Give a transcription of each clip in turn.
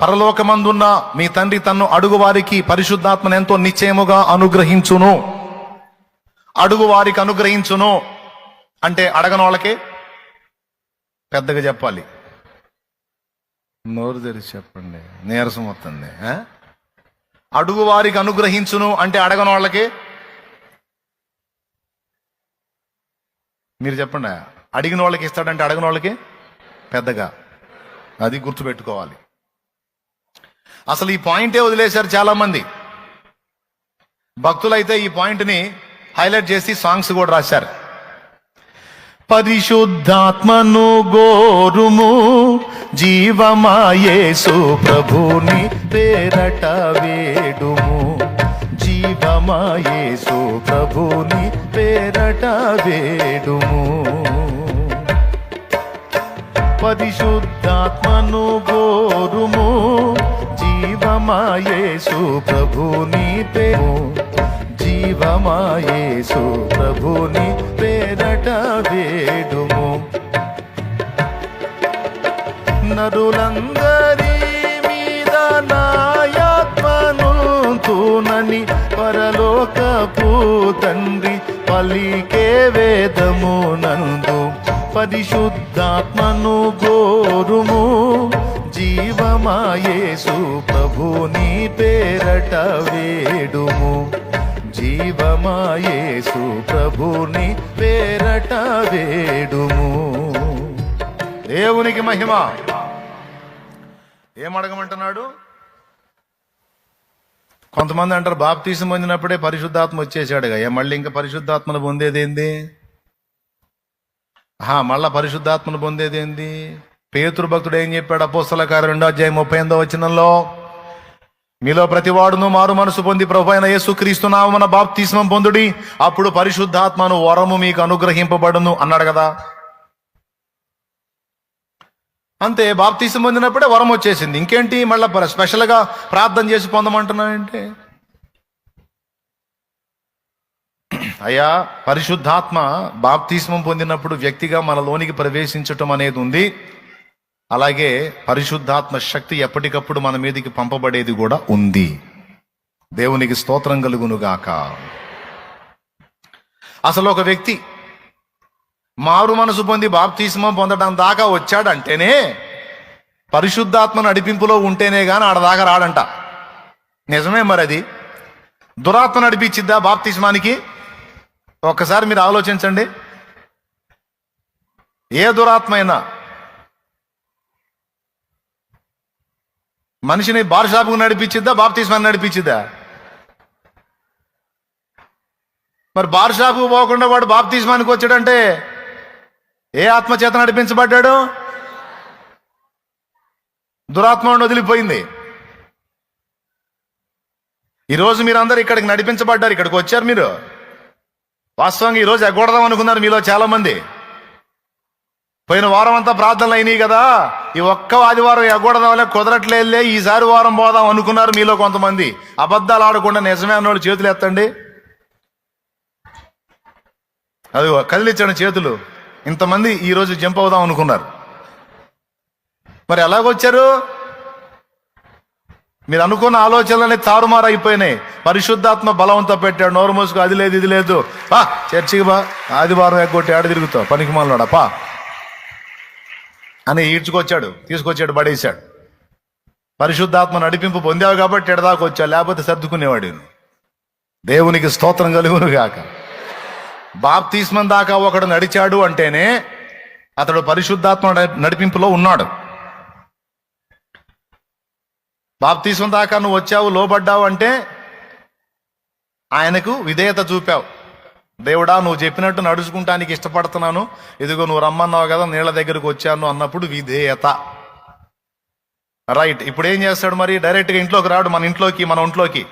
పరలోకమందున్న మీ తండ్రి తన్ను అడుగు వారికి పరిశుద్ధాత్మను ఎంతో నిశ్చయముగా అనుగ్రహించును. అడుగు వారికి అనుగ్రహించును అంటే అడగని వాళ్ళకి పెద్దగా చెప్పాలి. నోరు తెరిచి చెప్పండి, నీరసం వస్తుంది. అడుగు వారికి అనుగ్రహించును అంటే అడగని వాళ్ళకి మీరు చెప్పండి. అడిగిన వాళ్ళకి ఇస్తాడంటే అడగని వాళ్ళకి పెద్దగా. అది గుర్తుపెట్టుకోవాలి. అసలు ఈ పాయింటే వదిలేశారు చాలా మంది భక్తులైతే. ఈ పాయింట్ని హైలైట్ చేసి సాంగ్స్ కూడా రాశారు. పరిశుద్ధాత్మను గోరుము, జీవమాయేసు ప్రభుని పేరట వేడుము. జీవమాయేసు ప్రభుని పేరట వేడుము. పరిశుద్ధాత్మను గోరుము, జీవమాయేసు ప్రభుని పేరు. జీవమాయేసు ప్రభుని పేరట వేడుము. నరులందరి మీద నాయాత్మను తూనని పరలోకపు తండ్రి పలికే వేదము నందు. పరిశుద్ధాత్మను గోరుము, జీవమాయేసు ప్రభుని పేరట వేడుము. జీవమాయేసు ప్రభుని పేరట వేడుము. దేవునికి మహిమ. ఏమడగమంటున్నాడు? కొంతమంది అంటారు బాప్తీసం పొందినప్పుడే పరిశుద్ధాత్మ వచ్చేసాడుగా, మళ్ళీ ఇంకా పరిశుద్ధాత్మను పొందేదేంది? మళ్ళా పరిశుద్ధాత్మను పొందేదేంది? పేతురు భక్తుడు ఏం చెప్పాడు? అపోస్తల కార్యం 2:38 మీలో ప్రతివాడును మారు మనసు పొంది ప్రభువైన యేసుక్రీస్తు నామమున బాప్తిస్మం పొందుడి, అప్పుడు పరిశుద్ధాత్మను వరము మీకు అనుగ్రహింపబడును అన్నాడు కదా. అంతే, బాప్తిస్మం పొందినప్పుడే వరం వచ్చేసింది. ఇంకేంటి మళ్ళీ స్పెషల్గా ప్రార్థన చేసి పొందమంటున్నానంటే? అయ్యా, పరిశుద్ధాత్మ బాప్తిస్మం పొందినప్పుడు వ్యక్తిగా మనలోనికి ప్రవేశించటం అనేది ఉంది. అలాగే పరిశుద్ధాత్మ శక్తి ఎప్పటికప్పుడు మన మీదకి పంపబడేది కూడా ఉంది. దేవునికి స్తోత్రం కలుగునుగాక. అసలు ఒక వ్యక్తి మారు మనసు పొంది బాప్తిస్మం పొందడం దాకా వచ్చాడంటేనే, పరిశుద్ధాత్మ నడిపింపులో ఉంటేనే గాని ఆడదాకా రాడంట. నిజమే మరి. అది దురాత్మ నడిపించిద్దా బాప్తిస్మానికి? ఒక్కసారి మీరు ఆలోచించండి. ఏ దురాత్మ అయినా మనిషిని బార్ షాపుకు నడిపించిద్దా, బాప్తిస్మాన్ని నడిపించిద్దా? మరి బార్ షాపుకు పోకుండా వాడు బాప్తిస్మానికి వచ్చాడంటే ఏ ఆత్మ చేత నడిపించబడ్డాడు? దురాత్మ వదిలిపోయింది. ఈరోజు మీరందరూ ఇక్కడికి నడిపించబడ్డారు, ఇక్కడికి వచ్చారు. మీరు వాస్తవంగా ఈరోజు ఎగ్గొడదాం అనుకున్నారు మీలో చాలా మంది. పోయిన వారం అంతా ప్రార్థనలు అయినాయి కదా, ఈ ఒక్క ఆదివారం ఎగ్గొడదాం వల్ల కుదరట్లేదులే, ఈసారి వారం పోదాం అనుకున్నారు మీలో కొంతమంది. అబద్ధాలు ఆడకుండా నిజమే అన్నోళ్ళు చేతులు ఎత్తండి. అది కదిలించండి చేతులు. ఇంతమంది ఈరోజు జంప్ అవుదాం అనుకున్నారు. మరి ఎలాగొచ్చారు? మీరు అనుకున్న ఆలోచనలన్నీ తారుమారు అయిపోయినాయి. పరిశుద్ధాత్మ బలవంతో పెట్టాడు. నోరు మూసుకు అది లేదు ఇది లేదు, పా చర్చికి బా, ఆదివారం ఎగ్గొట్టి ఆడ తిరుగుతావు పనికి మాలోడా పా అని ఈడ్చుకొచ్చాడు, తీసుకొచ్చాడు, పడేశాడు. పరిశుద్ధాత్మ నడిపింపు పొందావు కాబట్టి ఎడదాకా వచ్చావు, లేకపోతే సర్దుకునేవాడు. దేవునికి స్తోత్రం కలుగును గాక. బాప్తిస్మం దాకా ఒకడు నడిచాడు అంటేనే అతడు పరిశుద్ధాత్మ నడిపింపులో ఉన్నాడు. బాప్తిస్మం దాకా నువ్వు వచ్చావు, లోబడ్డావు అంటే ఆయనకు విధేయత చూపావు. దేవుడా, నువ్వు చెప్పినట్టు నడుచుకుంటానికి ఇష్టపడుతున్నాను, ఇదిగో నువ్వు రమ్మన్నావు కదా, నీళ్ళ దగ్గరకు వచ్చాను అన్నప్పుడు విధేయత. రైట్. ఇప్పుడు ఏం చేస్తాడు మరి? డైరెక్ట్గా ఇంట్లోకి రాడు, మన ఒంట్లోకి.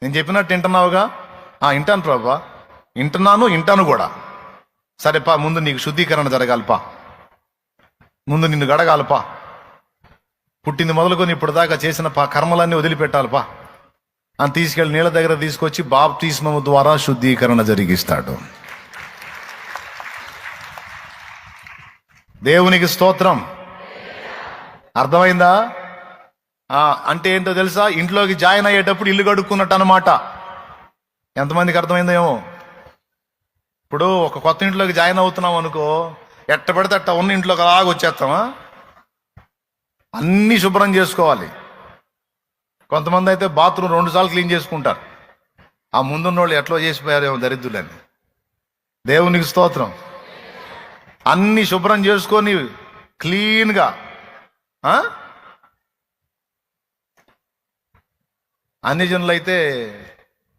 నేను చెప్పినట్టు వింటున్నావుగా? వింటాను ప్రభా, వింటాను కూడా. సరే పా, ముందు నీకు శుద్ధీకరణ జరగాలిపా, ముందు నిన్ను గడగాలిపా, పుట్టింది మొదలుకొని ఇప్పుడు దాకా చేసిన కర్మలన్నీ వదిలిపెట్టాలిపా అని తీసుకెళ్ళి నీళ్ళ దగ్గర తీసుకొచ్చి బాప్తిస్మము ద్వారా శుద్ధీకరణ జరిగిస్తాడు. దేవునికి స్తోత్రం. అర్థమైందా? అంటే ఏంటో తెలుసా? ఇంట్లోకి జాయిన్ అయ్యేటప్పుడు ఇల్లు కడుక్కున్నట్టు అనమాట. ఎంతమందికి అర్థమైందో ఏమో. ఇప్పుడు ఒక కొత్త ఇంట్లోకి జాయిన్ అవుతున్నాం అనుకో, ఎట్ట పడితే అట్ట ఉన్న ఇంట్లోకి అలాగ వచ్చేస్తామా? అన్నీ శుభ్రం చేసుకోవాలి. కొంతమంది అయితే బాత్రూమ్ 2 సార్లు క్లీన్ చేసుకుంటారు. ఆ ముందున్న వాళ్ళు ఎట్లా చేసిపోయారేమో దరిద్రులని. దేవునికి స్తోత్రం. అన్ని శుభ్రం చేసుకొని క్లీన్గా అన్ని జనులు అయితే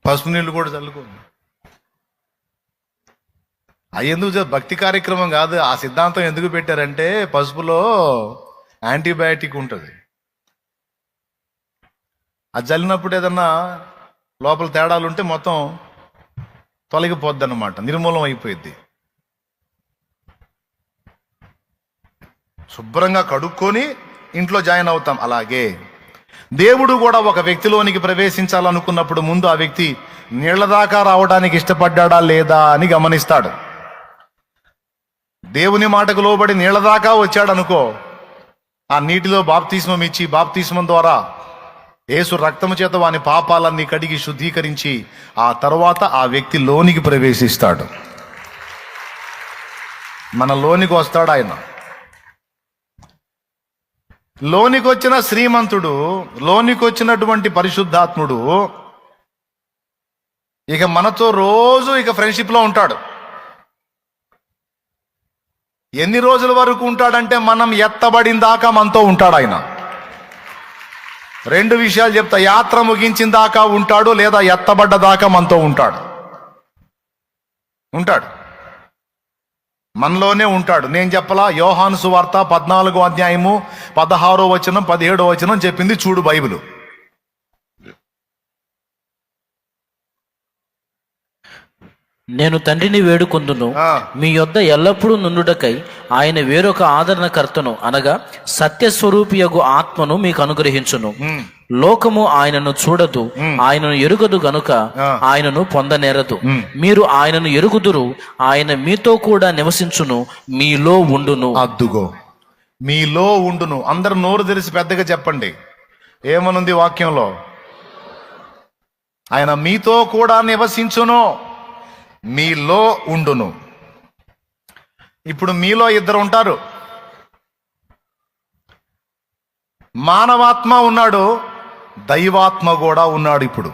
పసుపు నీళ్ళు కూడా చల్లుకోండి. అది ఎందుకు భక్తి కార్యక్రమం కాదు. ఆ సిద్ధాంతం ఎందుకు పెట్టారంటే పసుపులో యాంటీబయాటిక్ ఉంటుంది. అది చల్లినప్పుడు ఏదన్నా లోపల తేడాలు ఉంటే మొత్తం తొలగిపోద్ది అన్నమాట, నిర్మూలం అయిపోయింది. శుభ్రంగా కడుక్కొని ఇంట్లో జాయిన్ అవుతాం. అలాగే దేవుడు కూడా ఒక వ్యక్తిలోనికి ప్రవేశించాలనుకున్నప్పుడు ముందు ఆ వ్యక్తి నీళ్ల దాకా రావడానికి ఇష్టపడ్డా లేదా అని గమనిస్తాడు. దేవుని మాటకు లోబడి నీళ్ల దాకా వచ్చాడనుకో, ఆ నీటిలో బాప్తిస్మం ఇచ్చి బాప్తిస్మం ద్వారా యేసు రక్తము చేత వాని పాపాలన్నీ కడిగి శుద్ధీకరించి ఆ తర్వాత ఆ వ్యక్తి లోనికి ప్రవేశిస్తాడు. మన లోనికి వస్తాడు ఆయన. లోనికి వచ్చిన శ్రీమంతుడు, లోనికి వచ్చినటువంటి పరిశుద్ధాత్ముడు ఇక మనతో రోజు ఫ్రెండ్షిప్ లో ఉంటాడు. ఎన్ని రోజుల వరకు ఉంటాడంటే మనం ఎత్తబడిన దాకా మనతో ఉంటాడు ఆయన. 2 విషయాలు చెప్తా. యాత్ర ముగించిన దాకా ఉంటాడు, లేదా ఎత్తబడ్డ దాకా మనతో ఉంటాడు. మనలోనే ఉంటాడు. నేను చెప్పలా? యోహాను సువార్త 14వ అధ్యాయము 16వ వచనం 17వ వచనం చెప్పింది చూడు బైబిల్. నేను తండ్రిని వేడుకొందును, మీ యొద్ద ఎల్లప్పుడూ నుండుటకై ఆయన వేరొక ఆదరణకర్తను అనగా సత్యస్వరూపియగు ఆత్మను మీకు అనుగ్రహించును. లోకము ఆయనను చూడదు, ఆయనను ఎరుగదు గనుక ఆయనను పొందనేరదు. మీరు ఆయనను ఎరుగుదురు, ఆయన మీతో కూడా నివసించును, మీలో ఉండును. అద్దుగో, మీలో ఉండును. అందరు నోరు తెరిచి పెద్దగా చెప్పండి. ఏమనుంది వాక్యంలో? ఆయన మీతో కూడా నివసించును, మీలో ఉండును. ఇప్పుడు మీలో 2 ఉంటారు. మానవాత్మ ఉన్నాడు, దైవాత్మ కూడా ఉన్నాడు. ఇప్పుడు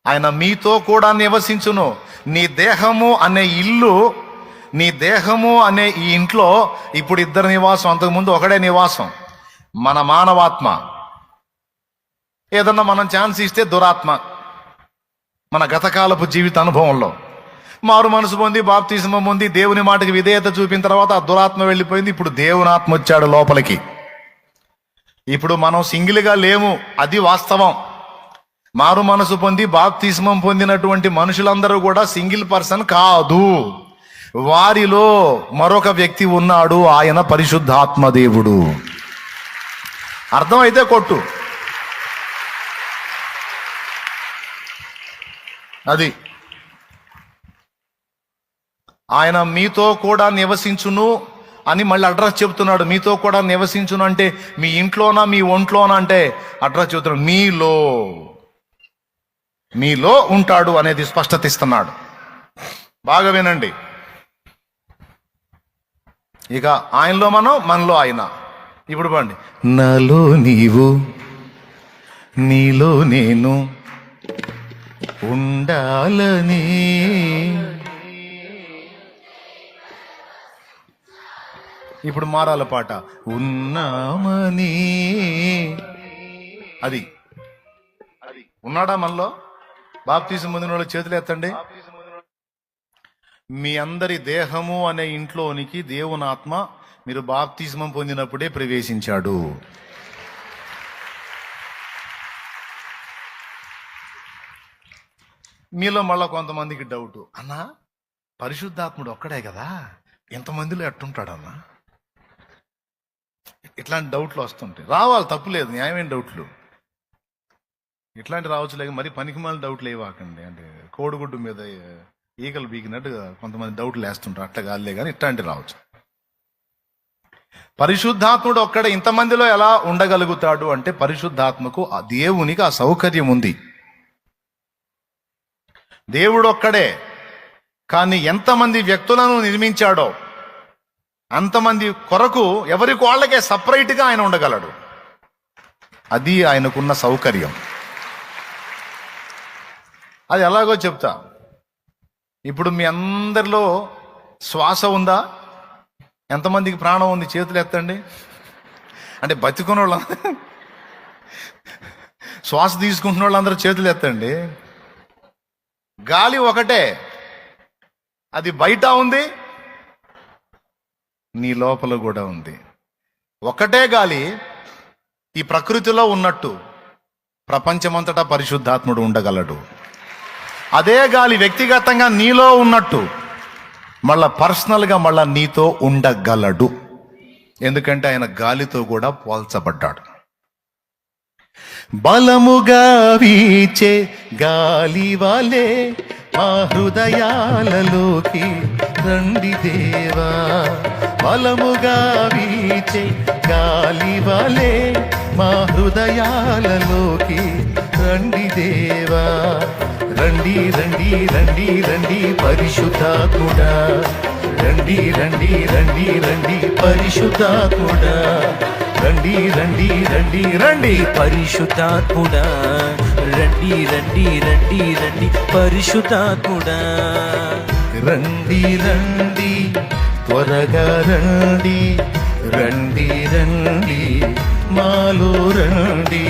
ఆయన మీతో కూడా నివసించును. నీ దేహము అనే ఇల్లు, నీ దేహము అనే ఈ ఇంట్లో ఇప్పుడు 2 నివాసం. అంతకుముందు ఒకడే నివాసం, మన మానవాత్మ. ఏదన్నా మనం ఛాన్స్ ఇస్తే దురాత్మ. మన గతకాలపు జీవిత అనుభవంలో మారు మనసు పొంది బాప్తిస్మం పొంది దేవుని మాటకి విధేయత చూపిన తర్వాత ఆ దురాత్మ వెళ్ళిపోయింది. ఇప్పుడు దేవుని ఆత్మ వచ్చాడు లోపలికి. ఇప్పుడు మనం సింగిల్గా లేము, అది వాస్తవం. మారు మనసు పొంది బాప్తిస్మం పొందినటువంటి మనుషులందరూ కూడా సింగిల్ పర్సన్ కాదు. వారిలో మరొక వ్యక్తి ఉన్నాడు, ఆయన పరిశుద్ధాత్మ దేవుడు. అర్థమైతే కొట్టు. అది ఆయన మీతో కూడా నివసించును అని మళ్ళీ అడ్రస్ చెబుతున్నాడు. మీతో కూడా నివసించును అంటే మీ ఇంట్లోనా మీ ఒంట్లోనా అంటే అడ్రస్ చెబుతున్నాడు. మీలో ఉంటాడు అనేది స్పష్టత ఇస్తున్నాడు. బాగా వినండి. ఇక ఆయనలో మనం, మనలో ఆయన. ఇప్పుడు పండి. నాలో నీవు, నీలో నేను ఉండాలని. ఇప్పుడు మారాల పాట. ఉన్నామని. అది ఉన్నాడా మనలో? బాప్తిసం పొందిన వాళ్ళు చేతులు ఎత్తండి. మీ అందరి దేహము అనే ఇంట్లోనికి దేవుని ఆత్మ మీరు బాప్తిస్మం పొందినప్పుడే ప్రవేశించాడు. మీలో మళ్ళా కొంతమందికి డౌట్, అన్నా పరిశుద్ధాత్ముడు ఒక్కడే కదా, ఎంతమందిలో ఎట్టుంటాడన్నా? ఇట్లాంటి డౌట్లు వస్తుంటాయి. రావాలి, తప్పులేదు, న్యాయమైన డౌట్లు. ఇట్లాంటి రావచ్చు. లేక మరి పనికిమాల డౌట్లు వేయవాకండి. అంటే కోడిగుడ్డు మీద ఈగలు బీకినట్టు కొంతమంది డౌట్లు వేస్తుంటారు. అట్లా కాదులే కానీ ఇట్లాంటివి రావచ్చు. పరిశుద్ధాత్ముడు ఒక్కడ ఇంతమందిలో ఎలా ఉండగలుగుతాడు అంటే పరిశుద్ధాత్మకు ఆ దేవునికి ఆ సౌకర్యం ఉంది. దేవుడు ఒక్కడే, కానీ ఎంతమంది వ్యక్తులను నిర్మించాడో అంతమంది కొరకు ఎవరికి వాళ్ళకే సపరేట్గా ఆయన ఉండగలడు. అది ఆయనకున్న సౌకర్యం. అది ఎలాగో చెప్తా. ఇప్పుడు మీ అందరిలో శ్వాస ఉందా? ఎంతమందికి ప్రాణం ఉంది? చేతులు ఎత్తండి. అంటే బతికున్న వాళ్ళ శ్వాస తీసుకుంటున్న వాళ్ళందరూ చేతులు ఎత్తండి. గాలి ఒకటే, అది బయట ఉంది, నీ లోపల కూడా ఉంది. ఒకటే గాలి ఈ ప్రకృతిలో ఉన్నట్టు ప్రపంచమంతటా పరిశుద్ధాత్ముడు ఉండగలడు. అదే గాలి వ్యక్తిగతంగా నీలో ఉన్నట్టు మళ్ళా పర్సనల్గా మళ్ళా నీతో ఉండగలడు. ఎందుకంటే ఆయన గాలితో కూడా పోల్చబడ్డాడు. బలముగా వీచే గాలి వాలే మా హృదయాలలోకి రండి దేవా. బలముగా వీచే గాలి వాలే మా హృదయాలలోకి రండి దేవా. రండి రండి రండి రండి పరిశుద్ధాత్ముడా, రండి రండి రండి రండి పరిశుద్ధాత్ముడా, రండి రండి రండి రండి పరిశుద్ధాత్ముడా, రండి రండి రండి రండి పరిశుద్ధాత్ముడా. రండి రండి త్వరగా రండి, రండి రండి మాలో రండి,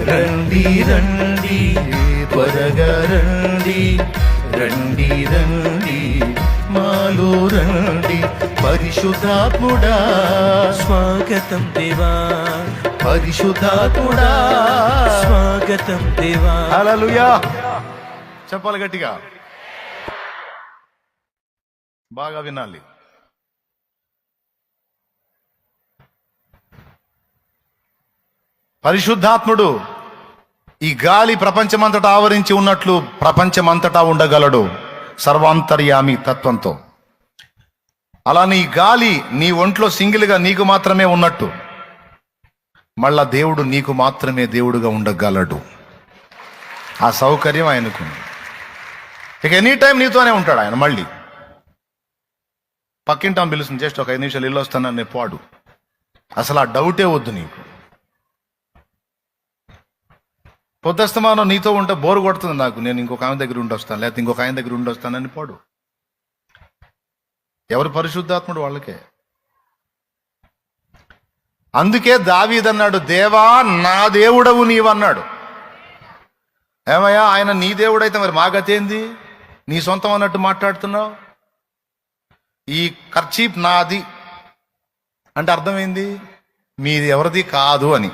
రండి రండి త్వరగా రండి, రండి రండి మాలో రండి పరిశుద్ధాత్ముడా. స్వాగతం దేవా, పరిశుద్ధాత్ముడా, స్వాగతం దేవా. హల్లెలూయా. చెప్పాలి గట్టిగా, బాగా వినాలి. పరిశుద్ధాత్ముడు ఈ గాలి ప్రపంచమంతటా ఆవరించి ఉన్నట్లు ప్రపంచమంతటా ఉండగలడు సర్వాంతర్యామి తత్వంతో. అలానే ఈ గాలి నీ ఒంట్లో సింగిల్గా నీకు మాత్రమే ఉన్నట్టు మళ్ళా దేవుడు నీకు మాత్రమే దేవుడుగా ఉండగలడు. ఆ సౌకర్యం ఆయనకు. ఇక ఎనీ టైం నీతోనే ఉంటాడు ఆయన. మళ్ళీ పక్కింటాం పిలుస్తుంది, జస్ట్ ఒక 5 నిమిషాలు ఇల్లు వస్తానని పాడు. అసలు ఆ డౌటే వద్దు నీకు. పొద్దస్తమానం నీతో ఉంటే బోరు కొడుతుంది నాకు, నేను ఇంకొక ఆమె దగ్గర ఉండి వస్తాను, లేకపోతే ఇంకొక ఆయన దగ్గర ఉండి వస్తానని పాడు. ఎవరు పరిశుద్ధాత్ముడు వాళ్ళకే. అందుకే దావీదన్నాడు, దేవా నా దేవుడవు నీవన్నాడు. ఏమయ్యా, ఆయన నీ దేవుడైతే మరి మా గతి ఏంది? నీ సొంతం అన్నట్టు మాట్లాడుతున్నావు. ఈ కర్చీప్ నాది అంటే అర్థమైంది, మీది ఎవరిది కాదు అని.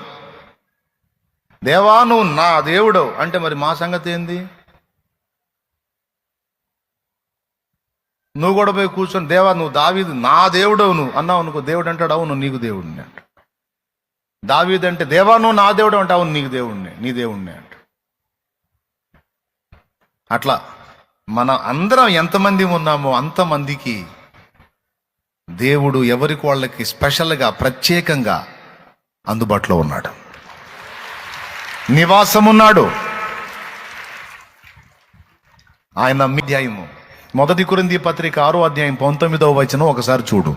దేవా నువ్వు నా దేవుడవు అంటే మరి మా సంగతి ఏంది? నువ్వు కూడా పోయి కూర్చొని దేవా నువ్వు దావీదు నా దేవుడవు నువ్వు అన్నావు అనుకో, దేవుడు అంటాడు అవును నీకు దేవుడిని అంట. దావీదు అంటే దేవా నువ్వు నా దేవుడు అంటే అవును నీకు దేవుడిని, నీ దేవుడిని అంట. అట్లా మన అందరం ఎంతమంది ఉన్నామో అంతమందికి దేవుడు ఎవరికి వాళ్ళకి స్పెషల్గా ప్రత్యేకంగా అందుబాటులో ఉన్నాడు, నివాసం ఉన్నాడు. ఆయన అధ్యాయము 1 కొరింథీ పత్రిక 6వ అధ్యాయం 19వ వచనం ఒకసారి చూడు.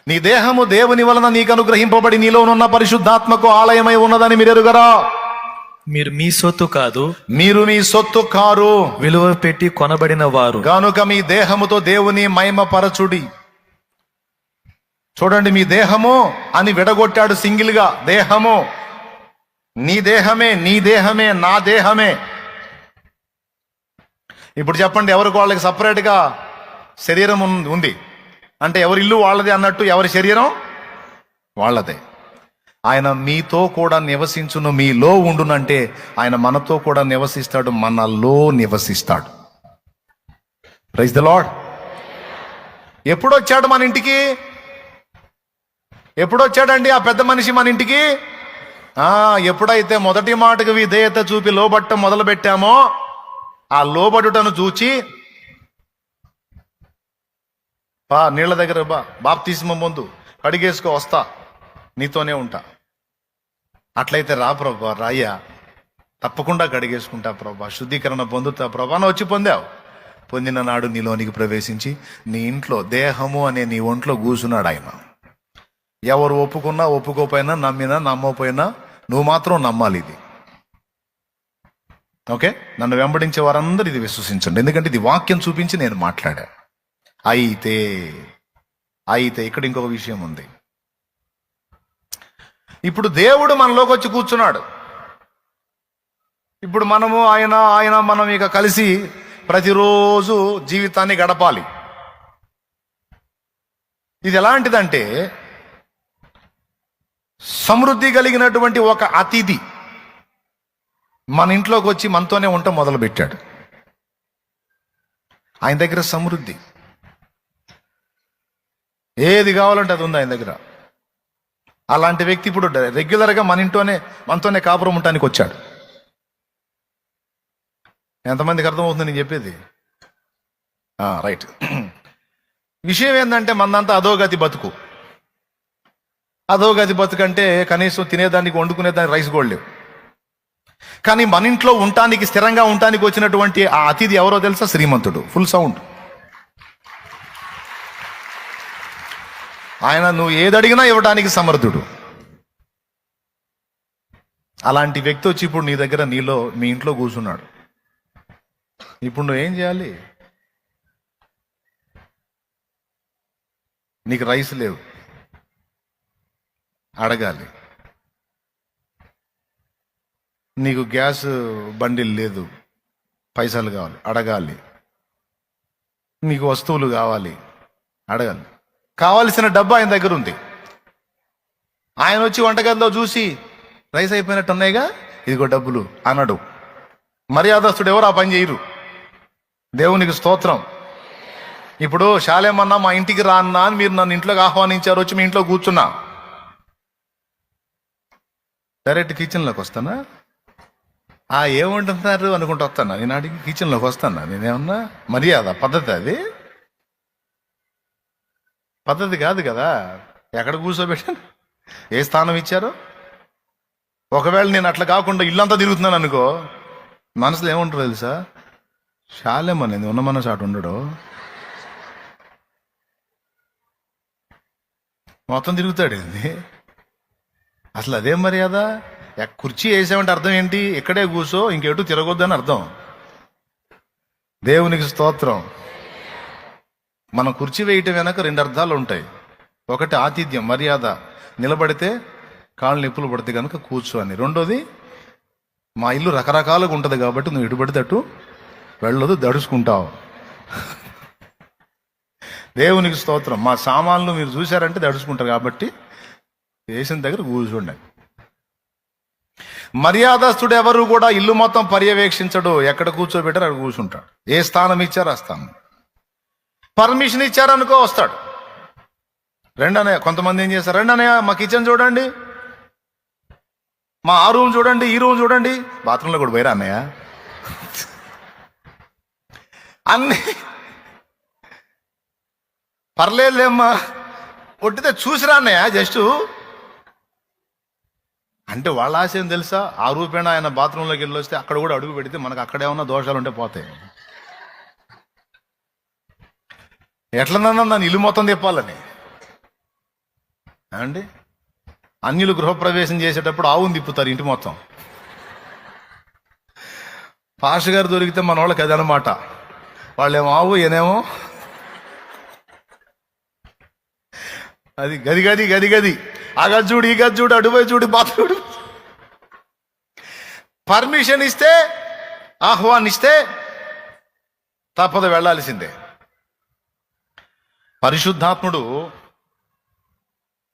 నీ దేహము దేవుని వలన నీకు అనుగ్రహింపబడి నీలోనున్న పరిశుద్ధాత్మకు ఆలయమై ఉన్నదని మీరు ఎరుగరా. మీరు మీ సొత్తు కాదు, మీరు మీ సొత్తు కారు, విలువ పెట్టి కొనబడిన వారు. గనుక మీ దేహముతో దేవుని మహిమపరచుడి. చూడండి, మీ దేహము అని విడగొట్టాడు సింగిల్గా. దేహము నీ దేహమే, నీ దేహమే, నా దేహమే. ఇప్పుడు చెప్పండి, ఎవరికి వాళ్ళకి సపరేట్గా శరీరం ఉంది అంటే ఎవరి ఇల్లు వాళ్ళదే అన్నట్టు ఎవరి శరీరం వాళ్ళదే. ఆయన మీతో కూడా నివసించును, మీలో ఉండునంటే ఆయన మనతో కూడా నివసిస్తాడు, మనలో నివసిస్తాడు. Praise the lord. ఎప్పుడొచ్చాడు మన ఇంటికి? ఎప్పుడొచ్చాడండి ఆ పెద్ద మనిషి మన ఇంటికి? ఎప్పుడైతే మొదటి మాటకు విధేయత చూపి లోబట్టం మొదలు పెట్టామో, ఆ లోబడుటను చూచి నీళ్ళ దగ్గర బాప్తిస్మం పొందు, కడిగేసుకో, వస్తా, నీతోనే ఉంటా. అట్లయితే రా ప్రభా, రాయ్యా, తప్పకుండా కడిగేసుకుంటా ప్రభా, శుద్ధీకరణ పొందుతా ప్రభా. వచ్చి పొందావు. పొందిన నాడు నీలోనికి ప్రవేశించి నీ ఇంట్లో, దేహము అనే నీ ఒంట్లో కూసున్నాడు ఆయన. ఎవరు ఒప్పుకున్నా ఒప్పుకోపోయినా, నమ్మినా నమ్మకపోయినా, నువ్వు మాత్రం నమ్మాలి ఇది. ఓకే, నన్ను వెంబడించే వారందరూ ఇది విశ్వసించండి, ఎందుకంటే ఇది వాక్యం చూపించి నేను మాట్లాడా. అయితే ఇక్కడ ఇంకొక విషయం ఉంది. ఇప్పుడు దేవుడు మనలోకి వచ్చి కూర్చున్నాడు. ఇప్పుడు మనము ఆయన మనం ఇక కలిసి ప్రతిరోజు జీవితాన్ని గడపాలి. ఇది ఎలాంటిదంటే, సమృద్ధి కలిగినటువంటి ఒక అతిథి మన ఇంట్లోకి వచ్చి మనతోనే ఉండటం మొదలుపెట్టాడు. ఆయన దగ్గర సమృద్ధి, ఏది కావాలంటే అది ఉంది ఆయన దగ్గర. అలాంటి వ్యక్తి ఇప్పుడు రెగ్యులర్గా మనతోనే కాపురం ఉండటానికి వచ్చాడు. ఎంతమందికి అర్థమవుతుంది నేను చెప్పేది? రైట్. విషయం ఏంటంటే, మందంతా అధోగతి బతుకు. అధోగతి బతుకు అంటే కనీసం తినేదానికి, వండుకునేదానికి రైస్ కూడా లేవు. కానీ మన ఇంట్లో ఉండటానికి, స్థిరంగా ఉండటానికి వచ్చినటువంటి ఆ అతిథి ఎవరో తెలుసా? శ్రీమంతుడు. Full sound. ఆయన నువ్వు ఏదడిగినా ఇవ్వడానికి సమర్థుడు. అలాంటి వ్యక్తి వచ్చి ఇప్పుడు నీ దగ్గర, మీ ఇంట్లో కూర్చున్నాడు. ఇప్పుడు నువ్వేం చేయాలి? నీకు రైస్ లేవు, అడగాలి. నీకు గ్యాస్ బండిల్ లేదు, పైసలు కావాలి, అడగాలి. నీకు వస్తువులు కావాలి, అడగాలి. కావలసిన డబ్బు ఆయన దగ్గర ఉంది. ఆయన వచ్చి వంటగదిలో చూసి, రైస్ అయిపోయినట్టు ఉన్నాయిగా, ఇదిగో డబ్బులు అనడు. మర్యాదస్తుడు ఎవరు ఆ పని చేయరు. దేవునికి స్తోత్రం. ఇప్పుడు శాలేమన్నా మా ఇంటికి రా అన్నా అని మీరు నన్ను ఇంట్లోకి ఆహ్వానించారు, వచ్చి మీ ఇంట్లో కూర్చున్నా. డైరెక్ట్ కిచెన్లోకి వస్తానా? ఏమంటున్నారు అనుకుంటూ వస్తానా? నేను అడిగి కిచెన్లోకి వస్తానా? నేనేమన్నా మర్యాద పద్ధతి? అది పద్ధతి కాదు కదా. ఎక్కడ కూర్చోబెట్టాను, ఏ స్థానం ఇచ్చారో. ఒకవేళ నేను అట్లా కాకుండా ఇల్లంతా తిరుగుతున్నాను అనుకో, మనసులో ఏముంటారు తెలుసా? శాలేమనేది ఉన్న మనసు అటు ఉండడు, మొత్తం తిరుగుతాడు. ఏంది అసలు? అదే మర్యాద. కుర్చీ వేసామంటే అర్థం ఏంటి? ఇక్కడే కూర్చో, ఇంకెటు తిరగొద్దని అర్థం. దేవునికి స్తోత్రం. మనం కుర్చీ వేయటం వెనక రెండు అర్థాలు ఉంటాయి. ఒకటి ఆతిథ్యం, మర్యాద, నిలబడితే కాళ్ళు నిప్పులు పడితే కనుక కూర్చో అని. రెండోది, మా ఇల్లు రకరకాలుగా ఉంటుంది కాబట్టి నువ్వు ఇటు పడితే అటు వెళ్ళదు, దడుచుకుంటావు. దేవునికి స్తోత్రం. మా సామాన్లు మీరు చూశారంటే దడుచుకుంటారు కాబట్టి వేసిన దగ్గర కూర్చోండి. మర్యాదస్తుడు ఎవరు కూడా ఇల్లు మొత్తం పర్యవేక్షించడు. ఎక్కడ కూర్చోబెట్టారు అక్కడ కూర్చుంటాడు. ఏ స్థానం ఇచ్చారో ఆ స్థానం. పర్మిషన్ ఇచ్చారనుకో వస్తాడు. రెండనయ్య, కొంతమంది ఏం చేస్తారు, రెండనయ్య మా కిచెన్ చూడండి, మా ఆ రూమ్ చూడండి, ఈ రూమ్ చూడండి, బాత్రూంలో కూడా పోయిరా అన్నయ్య, అన్ని పర్లేదులేమ్మా, కొట్టితే చూసిరా అన్నయ్య జస్ట్ అంటే. వాళ్ళ ఆశ ఏం తెలుసా? ఆ రూపేణ ఆయన బాత్రూంలోకి వెళ్ళి వస్తే అక్కడ కూడా అడుగు పెడితే మనకు అక్కడేమన్నా దోషాలు ఉంటే పోతాయి. ఎట్లనన్నా నన్ను ఇల్లు మొత్తం తిప్పాలని అండి. అన్యులు గృహప్రవేశం చేసేటప్పుడు ఆవును తిప్పుతారు ఇంటి మొత్తం. పాష గారు దొరికితే మన వాళ్ళకి అదనమాట. వాళ్ళేమో ఆవు, ఈయనేమో అది గది గది గది గది, ఆ గది చూడు, ఈ గది చూడు, అడుపోయి చూడు, బాత్రూడు. పర్మిషన్ ఇస్తే, ఆహ్వానిస్తే తప్పదు, వెళ్ళాల్సిందే. పరిశుద్ధాత్ముడు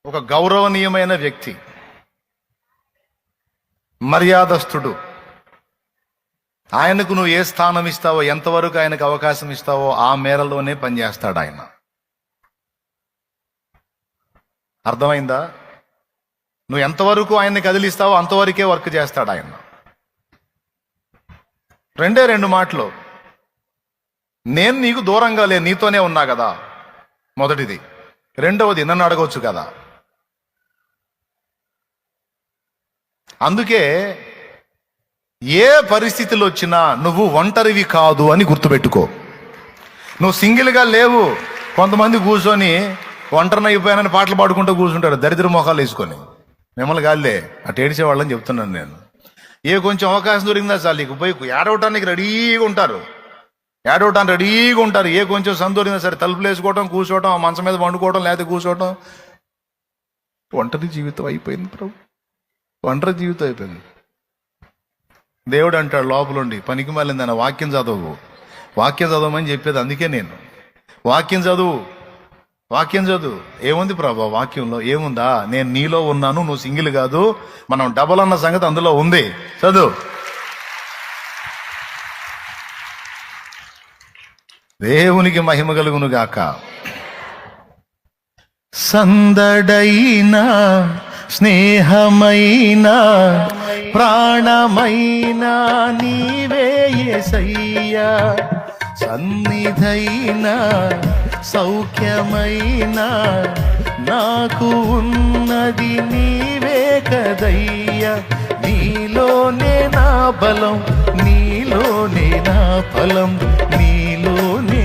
ఒక గౌరవనీయమైన వ్యక్తి, మర్యాదస్తుడు. ఆయనకు నువ్వు ఏ స్థానం ఇస్తావో, ఎంతవరకు ఆయనకు అవకాశం ఇస్తావో ఆ మేరలోనే పనిచేస్తాడు ఆయన. అర్థమైందా? నువ్వు ఎంతవరకు ఆయన్ని కదిలిస్తావో అంతవరకే వర్క్ చేస్తాడు ఆయన. రెండు మాటలు. నేను నీకు దూరంగా నీతోనే ఉన్నా కదా. మొదటిది. రెండవది, నన్ను అడగవచ్చు కదా. అందుకే ఏ పరిస్థితులు వచ్చినా నువ్వు ఒంటరివి కాదు అని గుర్తుపెట్టుకో. నువ్వు సింగిల్గా లేవు. కొంతమంది కూర్చొని ఒంటరిని అయిపోయానని పాటలు పాడుకుంటూ కూర్చుంటారు, దరిద్ర మొఖాలు వేసుకొని. మిమ్మల్ని కాదులే, అటు ఏడిచేవాళ్ళని చెప్తున్నాను నేను. ఏ కొంచెం అవకాశం దొరికిందా చాలు, నీకు పోయి ఏడవటానికి రెడీగా ఉంటారు, ఏడవటానికి రెడీగా ఉంటారు. ఏ కొంచెం సందు దొరికినా సరే తలుపులు వేసుకోవటం, కూర్చోవటం, ఆ మంచం మీద వండుకోవటం, లేకపోతే కూర్చోవటం. ఒంటరి జీవితం అయిపోయింది ప్రభు, ఒంటరి జీవితం అయిపోయింది. దేవుడు అంటాడు లోపలుండి, పనికి మాలింది ఆయన వాక్యం చదవు, వాక్యం చదవమని చెప్పేది. అందుకే నేను వాక్యం చదువు, వాక్యం చదువు. ఏముంది ప్రభా వాక్యంలో? ఏముందా? నేను నీలో ఉన్నాను, నువ్వు సింగిల్ కాదు, మనం డబల్ అన్న సంగతి అందులో ఉంది. చదువు. దేవునికి మహిమ కలుగును గాక. సందడైన స్నేహమైన ప్రాణమైన నీవే యేసయ్యా, సన్నిధైన సౌఖ్యమైన నాకు ఉన్నది నీవే కదయ్యా. నీలోనే నా బలం, నీలోనే నా ఫలం, నీలోనే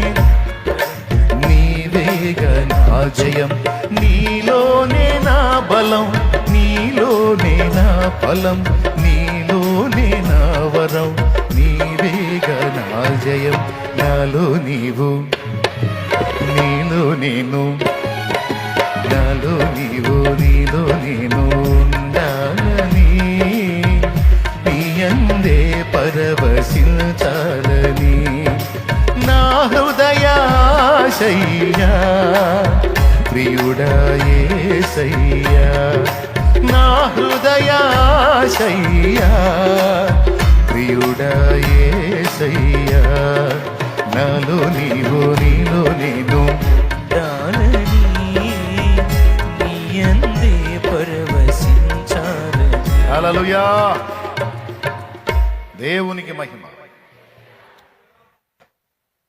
నీవేగా నా జయం. నీలోనే నా బలం, నీలోనే నా ఫలం, నీలోనే నా వరం, నీవేగా నా జయం. నాలో నీవు, నీలో నేను, నాలో నీవు, నీలో నేను ఉండాలని, నీ అందే పరవశించాలని నా హృదయాశయ్యా, ప్రియుడా యేసయ్యా. నా హృదయాశయ్యా, ప్రియుడా యేసయ్యా. నాలో నీవు, నీలో నేను ఉండాలని, నీ యందే పరవశించాలని. హల్లెలూయా. దేవునికి మహిమ.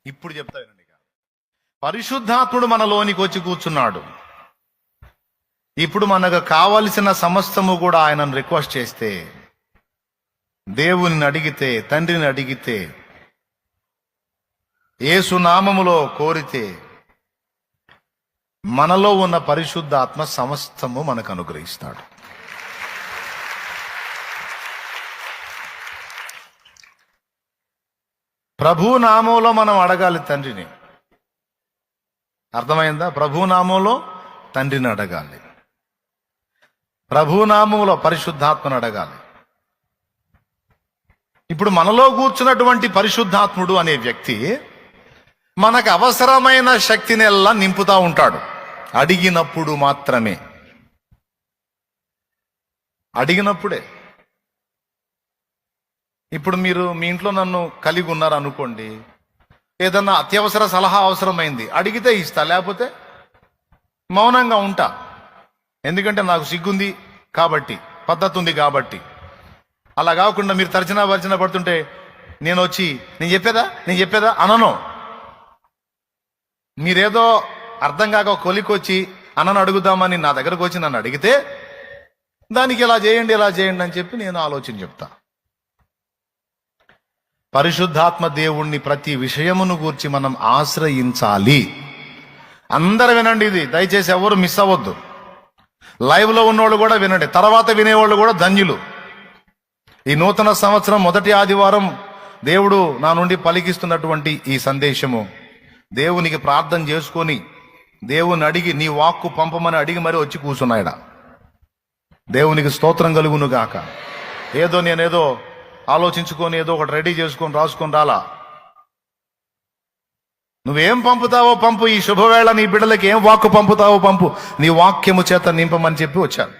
ఇప్పుడు చెప్తా వినండి. పరిశుద్ధాత్ముడు మనలోనికి వచ్చి కూర్చున్నాడు. ఇప్పుడు మనకు కావలసిన సమస్తము కూడా ఆయనను రిక్వెస్ట్ చేస్తే, దేవుని అడిగితే, తండ్రిని అడిగితే, యేసు నామములో కోరితే, మనలో ఉన్న పరిశుద్ధాత్మ సమస్తము మనకు అనుగ్రహిస్తాడు. ప్రభు నామంలో మనం అడగాలి తండ్రిని. అర్థమైందా? ప్రభు నామంలో తండ్రిని అడగాలి, ప్రభు నామంలో పరిశుద్ధాత్మను అడగాలి. ఇప్పుడు మనలో కూర్చున్నటువంటి పరిశుద్ధాత్ముడు అనే వ్యక్తి మనకు అవసరమైన శక్తిని ఎల్లా నింపుతా ఉంటాడు, అడిగినప్పుడు మాత్రమే. అడిగినప్పుడే. ఇప్పుడు మీరు మీ ఇంట్లో నన్ను కలిగి ఉన్నారు అనుకోండి, ఏదన్నా అత్యవసర సలహా అవసరమైంది, అడిగితే ఇస్తా, లేకపోతే మౌనంగా ఉంటా. ఎందుకంటే నాకు సిగ్గుంది కాబట్టి, పద్ధతి ఉంది కాబట్టి. అలా కాకుండా మీరు తర్జన పడుతుంటే నేను వచ్చి నేను చెప్పేదా అనను. మీరేదో అర్థం కాక కొలికొచ్చి అన్నను అడుగుదామని నా దగ్గరకు వచ్చి నన్ను అడిగితే, దానికి ఇలా చేయండి అని చెప్పి నేను ఆలోచన చెప్తా. పరిశుద్ధాత్మ దేవుణ్ణి ప్రతి విషయమును గూర్చి మనం ఆశ్రయించాలి. అందరూ వినండి, ఇది దయచేసి ఎవరు మిస్ అవ్వద్దు. లైవ్ లో ఉన్నోళ్ళు కూడా వినండి, తర్వాత వినేవాళ్ళు కూడా ధన్యులు. ఈ నూతన సంవత్సరం మొదటి ఆదివారం దేవుడు నా నుండి పలికిస్తున్నటువంటి ఈ సందేశము, దేవునికి ప్రార్థన చేసుకొని దేవుని అడిగి నీ వాక్కు పంపమని అడిగి మరి వచ్చి కూర్చున్నాయడ. దేవునికి స్తోత్రం కలుగును గాక. నేనేదో ఆలోచించుకొని ఏదో ఒకటి రెడీ చేసుకొని రాసుకొని రాలా. నువ్వేం పంపుతావో పంపు. ఈ శుభవేళ నీ బిడ్డలకి ఏం వాక్కు పంపుతావో పంపు. నీ వాక్యము చేత నింపమని చెప్పి వచ్చాను.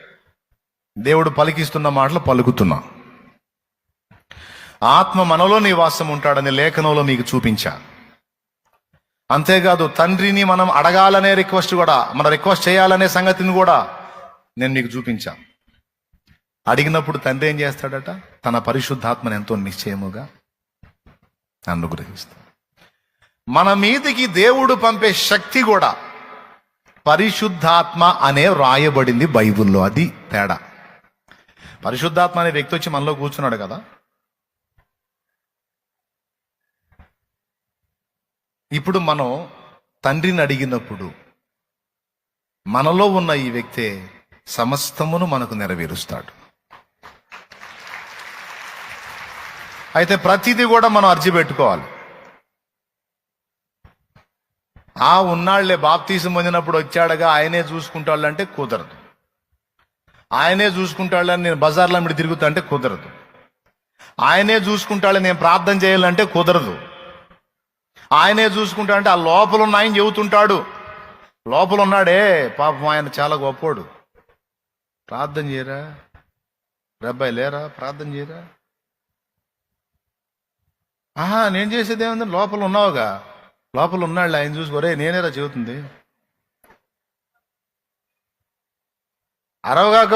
దేవుడు పలికిస్తున్న మాటలు పలుకుతున్నా. ఆత్మ మనలో నివాసం ఉంటాడని లేఖనంలో మీకు చూపించా. అంతేకాదు తండ్రిని మనం అడగాలనే రిక్వెస్ట్ కూడా, మన రిక్వెస్ట్ చేయాలనే సంగతిని కూడా నేను మీకు చూపించా. అడిగినప్పుడు తండ్రి ఏం చేస్తాడట? తన పరిశుద్ధాత్మను ఎంతో నిశ్చయముగా అనుగ్రహిస్తాడు. మన మీదికి దేవుడు పంపే శక్తి కూడా పరిశుద్ధాత్మ అనే రాయబడింది బైబిల్లో. అది తేడా. పరిశుద్ధాత్మ అనే వ్యక్తి వచ్చి మనలో కూర్చున్నాడు కదా. ఇప్పుడు మనం తండ్రిని అడిగినప్పుడు మనలో ఉన్న ఈ వ్యక్తే సమస్తమును మనకు నెరవేరుస్తాడు. అయితే ప్రతిదీ కూడా మనం అర్జీ పెట్టుకోవాలి. ఉన్నాళ్లే బాప్తీసం పొందినప్పుడు వచ్చాడుగా ఆయనే చూసుకుంటాళ్ళంటే కుదరదు. ఆయనే చూసుకుంటాళ్ళని నేను బజార్లో అమ్మిడి తిరుగుతా అంటే కుదరదు. ఆయనే చూసుకుంటాళ్ళని నేను ప్రార్థన చేయాలంటే కుదరదు. ఆయనే చూసుకుంటా అంటే ఆ లోపల ఉన్న ఆయన చెబుతుంటాడు. లోపల ఉన్నాడే పాపం ఆయన చాలా గొప్పోడు. ప్రార్థన చేయరా రబ్బాయి, లేరా ప్రార్థన చేయరా. నేను చేసేది ఏముంది, లోపల ఉన్నావుగా, లోపల ఉన్నాళ్ళు ఆయన చూసుకోరే నేనేరా చెబుతుంది. అరవగాక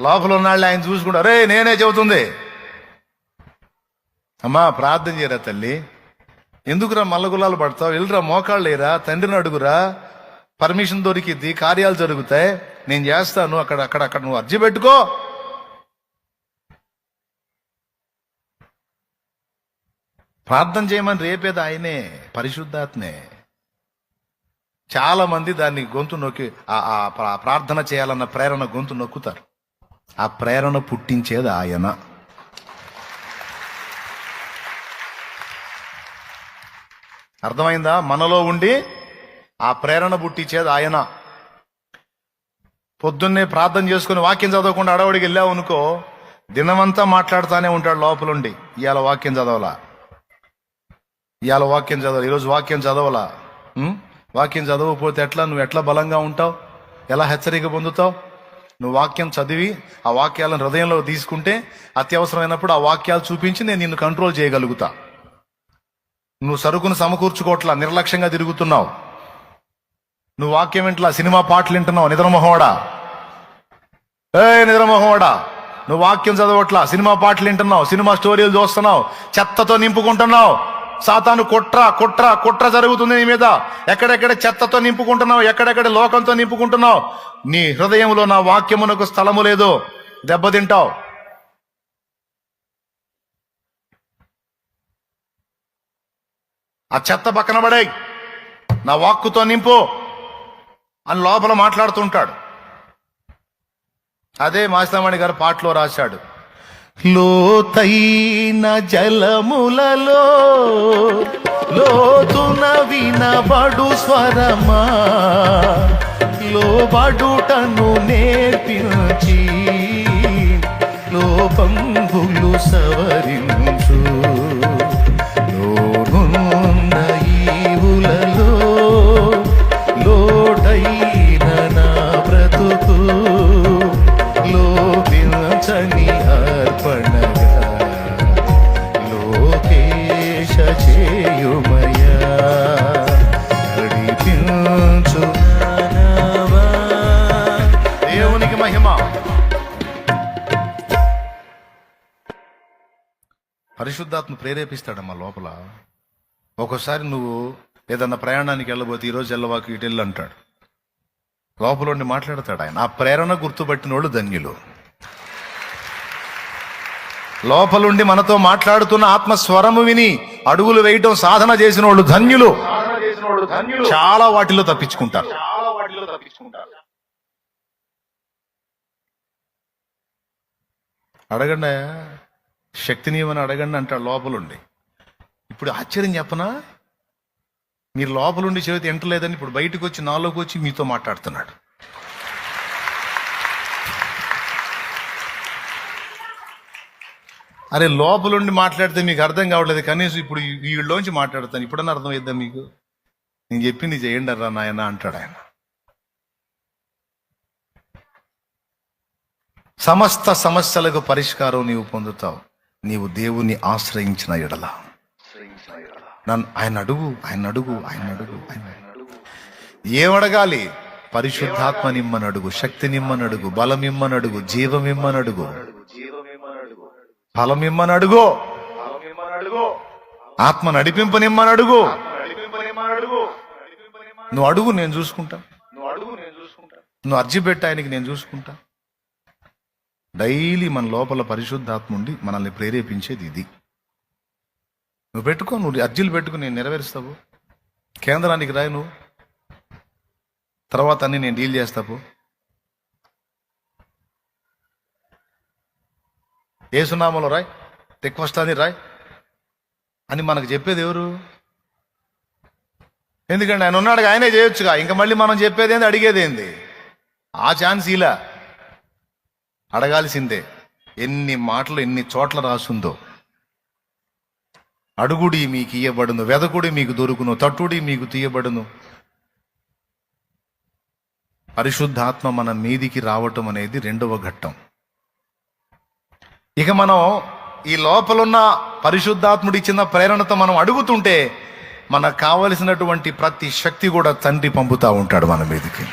లోపల ఉన్నాళ్ళు ఆయన చూసుకుంటారు, రే నేనే చెబుతుంది. అమ్మా ప్రార్థన చేయరా తల్లి, ఎందుకురా మల్లగులాలు పడతావు, వెళ్ళిరా మోకాళ్ళు లేరా, తండ్రిని అడుగురా, పర్మిషన్ దొరికిద్ది, కార్యాలు జరుగుతాయి, నేను చేస్తాను, అక్కడ నువ్వు అర్జీ పెట్టుకో. ప్రార్థన చేయమని రేపేది ఆయనే, పరిశుద్ధాత్మే. చాలా మంది దాన్ని గొంతు నొక్కి ఆ ప్రార్థన చేయాలన్న ప్రేరణ గొంతు నొక్కుతారు. ఆ ప్రేరణ పుట్టించేది ఆయన. అర్థమైందా? మనలో ఉండి ఆ ప్రేరణ పుట్టించేది ఆయన. పొద్దున్నే ప్రార్థన చేసుకుని వాక్యం చదవకుండా అడవడికి వెళ్ళావు అనుకో, దినమంతా మాట్లాడుతూనే ఉంటాడు లోపలుండి. ఇవాళ వాక్యం చదవాలా, ఇవాళ వాక్యం చదవాలి, ఈరోజు వాక్యం చదవాలా. వాక్యం చదవకపోతే ఎట్లా, నువ్వు ఎట్లా బలంగా ఉంటావు, ఎలా హెచ్చరిక పొందుతావు? నువ్వు వాక్యం చదివి ఆ వాక్యాలను హృదయంలో తీసుకుంటే అత్యవసరమైనప్పుడు ఆ వాక్యాలు చూపించి నేను నిన్ను కంట్రోల్ చేయగలుగుతా. నువ్వు సరుకును సమకూర్చుకోవట్లా, నిర్లక్ష్యంగా తిరుగుతున్నావు. నువ్వు వాక్యం వింటలా, సినిమా పాటలు వింటున్నావు, నిద్రమోహోడా. నిద్రమోహోడా, నువ్వు వాక్యం చదవట్లా, సినిమా పాటలు వింటున్నావు, సినిమా స్టోరీలు చూస్తున్నావు, చెత్తతో నింపుకుంటున్నావు. సాతాను కుట్ర జరుగుతుంది నీ మీద. ఎక్కడెక్కడ చెత్తతో నింపుకుంటున్నావు, ఎక్కడెక్కడ లోకంతో నింపుకుంటున్నావు. నీ హృదయంలో నా వాక్యమునకు స్థలము లేదు, దెబ్బతింటావు. ఆ చెత్త పక్కన పడేయ్, నా వాక్కుతో నింపు అని లోపల మాట్లాడుతుంటాడు. అదే మాసిలామణి గారు పాటలో రాశాడు, లోతైన జలములలో లోతున వినబడు స్వరమా, లోబడుటను నేర్పించి లోపంబులు సవరించు, లోనున్న ఈవులలో లోటైన నా బ్రతుకు లోపించని అర్పణగా లోకేశ చేయుమయా, నడిపించు దేవునికి మహిమ. పరిశుద్ధాత్మ ప్రేరేపిస్తాడమ్మా లోపల. ఒక్కోసారి నువ్వు ఏదన్నా ప్రయాణానికి వెళ్ళబోతే ఈరోజు వెళ్ళవాకు ఇటు వెళ్ళు అంటాడు, లోపల ఉండి మాట్లాడతాడు ఆయన. ఆ ప్రేరణ గుర్తుపట్టిన వాళ్ళు ధన్యులు. లోపలుండి మనతో మాట్లాడుతున్న ఆత్మస్వరము విని అడుగులు వేయటం సాధన చేసిన వాళ్ళు ధన్యులు. చాలా వాటిలో తప్పించుకుంటారు. అడగండి, శక్తిని ఇవ్వని అడగండి అంటాడు లోపలుండి. ఇప్పుడు ఆశ్చర్యం చెప్పనా, మీరు లోపలుండి చెవితి ఎంటలేదని ఇప్పుడు బయటకు వచ్చి నాలోకి వచ్చి మీతో మాట్లాడుతున్నాడు. అరే లోపలుండి మాట్లాడితే మీకు అర్థం కావట్లేదు, కనీసం ఇప్పుడు వీళ్ళలోంచి మాట్లాడతాను, ఇప్పుడన్నా అర్థమైద్దా మీకు? నేను చెప్పింది చేయండి అర్రా నాయన అంటాడు ఆయన. సమస్త సమస్యలకు పరిష్కారం నీవు పొందుతావు, నీవు దేవుని ఆశ్రయించిన ఎడల. ఆయన అడుగు. ఏమడగాలి? పరిశుద్ధాత్మ నిమ్మనడుగు, శక్తి నిమ్మనడుగు, బలం ఇమ్మనడుగు, జీవం ఇమ్మనడుగు, ఫలం ఇమ్మనడుగు, ఆత్మ నడిపింపనిమ్మనడుగు. నువ్వు అడుగు, నేను చూసుకుంటా. నువ్వు అర్జీ పెట్టి ఆయనకి, నేను చూసుకుంటా. డైలీ మన లోపల పరిశుద్ధాత్మ ఉండి మనల్ని ప్రేరేపించేది ఇది. నువ్వు పెట్టుకో, నువ్వు అర్జీలు పెట్టుకుని నేను నెరవేరుస్తావు. కేంద్రానికి రాయి నువ్వు, తర్వాత అన్ని నేను డీల్ చేస్తావు. ఏసునామలో రాయ్, రిక్వెస్ట్ అని రాయ్ అని మనకు చెప్పేది ఎవరు? ఎందుకంటే ఆయన ఉన్నాడుగా, ఆయనే చేయొచ్చుగా. ఇంకా మళ్ళీ మనం చెప్పేది ఏంది, అడిగేది ఏంది? ఆ ఛాన్స్ ఇలా అడగాల్సిందే. ఎన్ని మాటలు ఎన్ని చోట్ల రాసుందో. అడుగుడి మీకు ఇయ్యబడును, వెదకుడి మీకు దొరుకును, తట్టుడి మీకు తీయబడును. పరిశుద్ధాత్మ మన మీదికి రావటం అనేది రెండవ ఘట్టం. ఇక మనం ఈ లోపలున్న పరిశుద్ధాత్ముడు ఇచ్చిన ప్రేరణతో మనం అడుగుతుంటే మనకు కావలసినటువంటి ప్రతి శక్తి కూడా తండ్రి పంపుతా ఉంటాడు మన మీదికి.